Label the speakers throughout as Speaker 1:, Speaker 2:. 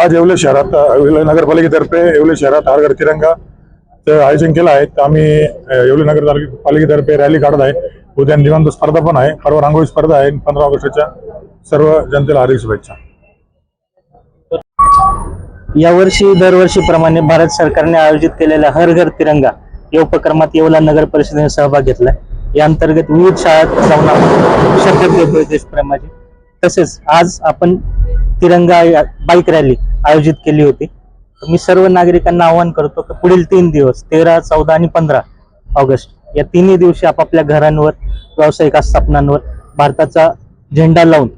Speaker 1: आज येवले शहरात येवले नगरपालिकेतर्फे येवले शहरात हर घर तिरंगा आयोजन केलं आहे. तर आम्ही येवले नगरपालिकेतर्फे रॅली काढत आहे. उद्या निबंध स्पर्धा पण आहे, परवा रांगोळी स्पर्धा आहे. 15 ऑगस्टच्या सर्व जनतेला हार्दिक शुभेच्छा.
Speaker 2: यावर्षी दरवर्षीप्रमाणे भारत सरकारने आयोजित केलेल्या हर घर तिरंगा या उपक्रमात येवला नगर परिषदेने सहभाग घेतलाय. या अंतर्गत विविध शाळात जाऊन आपण शपथ घेतोय देशप्रेमाची. तसेच आज आपण तिरंगा बाईक रॅली आयोजित केली होती. मी सर्व नागरिकांना आवाहन करतो की पुढील 3 दिवस 13, 14 आणि 15 ऑगस्ट या तिन्ही दिवशी आपापल्या घरांवर, व्यावसायिक आस्थापनांवर भारताचा झेंडा लावून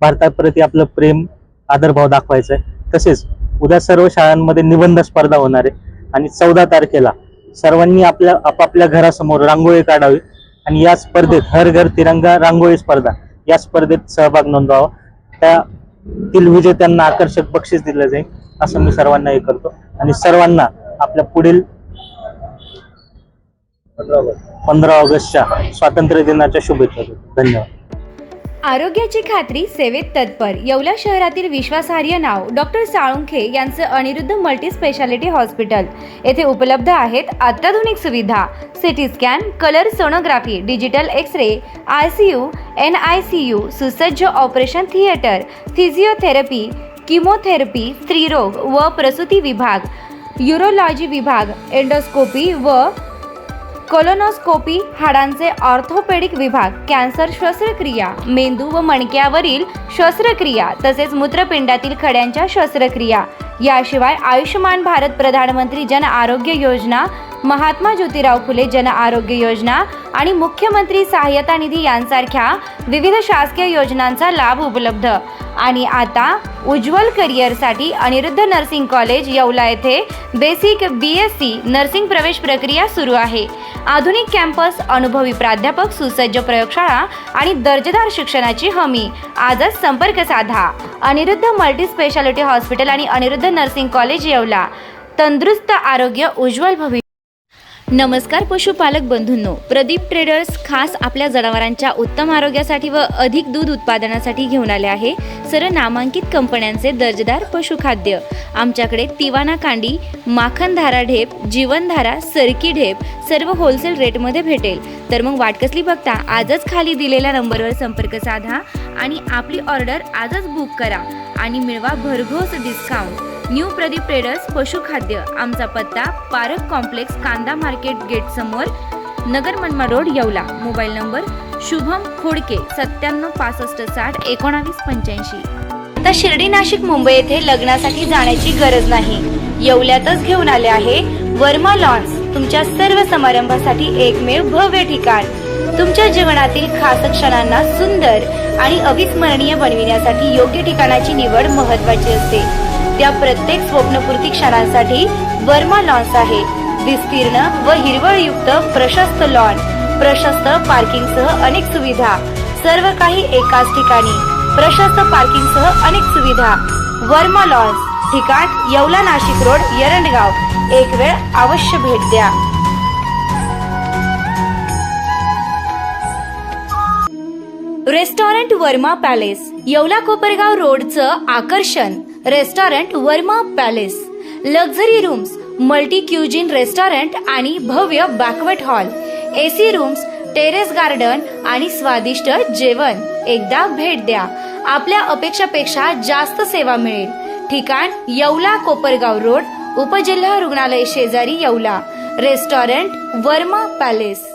Speaker 2: भारताप्रती आपलं प्रेम, आदरभाव दाखवायचा आहे. तसेच उद्या सर्व शाळांमध्ये निबंध स्पर्धा होणार आहे आणि 14 तारखेला सर्वांनी आपापल्या घरासमोर रांगोळी काढावी आणि या स्पर्धेत हर घर तिरंगा रांगोळी स्पर्धा या स्पर्धेत सहभाग नोंदवावा. त्यातील विजेत्यांना आकर्षक बक्षीस दिलं जाईल असं मी सर्वांना हे करतो आणि सर्वांना आपल्या पुढील 15 ऑगस्टच्या स्वातंत्र्य दिनाच्या शुभेच्छा देतो. धन्यवाद.
Speaker 3: आरोग्याची खात्री सेवेत तत्पर येवला शहरातील विश्वासार्ह नाव डॉक्टर साळुंखे यांचं अनिरुद्ध मल्टी स्पेशालिटी हॉस्पिटल. येथे उपलब्ध आहेत अत्याधुनिक सुविधा, CT scan, colour sonography, digital x-ray, ICU, NICU, सुसज्ज ऑपरेशन थिएटर, फिजिओथेरपी, किमोथेरपी, स्त्रीरोग व प्रसूती विभाग, यूरोलॉजी विभाग, एंडोस्कोपी व कोलोनोस्कोपी, हाडांचे ऑर्थोपेडिक विभाग, कॅन्सर शस्त्रक्रिया, मेंदू व मणक्यावरील शस्त्रक्रिया तसेच मूत्रपिंडातील खड्यांच्या शस्त्रक्रिया. याशिवाय आयुष्यमान भारत प्रधानमंत्री जन आरोग्य योजना, महात्मा ज्योतिराव फुले जन आरोग्य योजना आणि मुख्यमंत्री सहाय्यता निधी यांसारख्या विविध शासकीय योजनांचा लाभ उपलब्ध. आणि आता उज्ज्वल करिअरसाठी अनिरुद्ध नर्सिंग कॉलेज येवला येथे बेसिक BSc नर्सिंग प्रवेश प्रक्रिया सुरू आहे. आधुनिक कॅम्पस, अनुभवी प्राध्यापक, सुसज्ज प्रयोगशाळा आणि दर्जेदार शिक्षणाची हमी. आजच संपर्क साधा. अनिरुद्ध मल्टी स्पेशालिटी हॉस्पिटल आणि अनिरुद्ध नर्सिंग कॉलेज येवला. तंदुरुस्त आरोग्य, उज्ज्वल भविष्य. नमस्कार पशुपालक बंधूंनो, प्रदीप ट्रेडर्स खास आपल्या जनावरांच्या उत्तम आरोग्यासाठी व अधिक दूध उत्पादनासाठी घेऊन आले आहे सर्व नामांकित कंपन्यांचे दर्जेदार पशुखाद्य. आमच्याकडे तिवाना कांडी, माखनधारा ढेप, जीवनधारा, सरकी ढेप सर्व होलसेल रेटमध्ये भेटेल. तर मग वाट कसली बघता, आजच खाली दिलेल्या नंबरवर संपर्क साधा आणि आपली ऑर्डर आजच बुक करा आणि मिळवा भरघोस डिस्काउंट. न्यू प्रदीप ट्रेडर्स पशुखाद्य. आमचा पत्ता पारक कॉम्प्लेक्स, कांदा मार्केट गेट समोर, नगर मनमा road, Yeola. Mobile number Shubham Khodke 97 65 60 19 85. आता शिर्डी, नाशिक, मुंबई येथे लग्नासाठी जाण्याची गरज नाही. येवल्यातच घेऊन आले आहे वर्मा लॉन्स. तुमच्या सर्व समारंभासाठी एकमेव भव्य ठिकाण. तुमच्या जीवनातील खास क्षणांना सुंदर आणि अविस्मरणीय बनविण्यासाठी योग्य ठिकाणाची निवड महत्त्वाची असते. त्या प्रत्येक स्वप्नपूर्ती क्षणांसाठी वर्मा लॉन्स आहे. विस्तीर्ण व हिरवळयुक्त प्रशस्त लॉन, प्रशस्त पार्किंगसह अनेक सुविधा, सर्व काही एकाच ठिकाणी. प्रशस्त पार्किंगसह अनेक सुविधा. वर्मा लॉन्स, ठिकाण येवला, नाशिक रोड, एरंडगाव. एक वेळ अवश्य भेट द्या. रेस्टॉरंट वर्मा पॅलेस, येवला कोपरगाव रोडचं आकर्षण. Restaurant Verma palace. Luxury rooms, multi cuisine restaurant आणि भव्य banquet hall, AC rooms, terrace garden आणि स्वादिष्ट जेवण. एकदा भेट द्या, आपल्या अपेक्षापेक्षा जास्त सेवा मिळेल. ठिकाण येवला कोपरगाव रोड, उपजिल्हा रुग्णालय शेजारी, येवला. Restaurant Verma palace.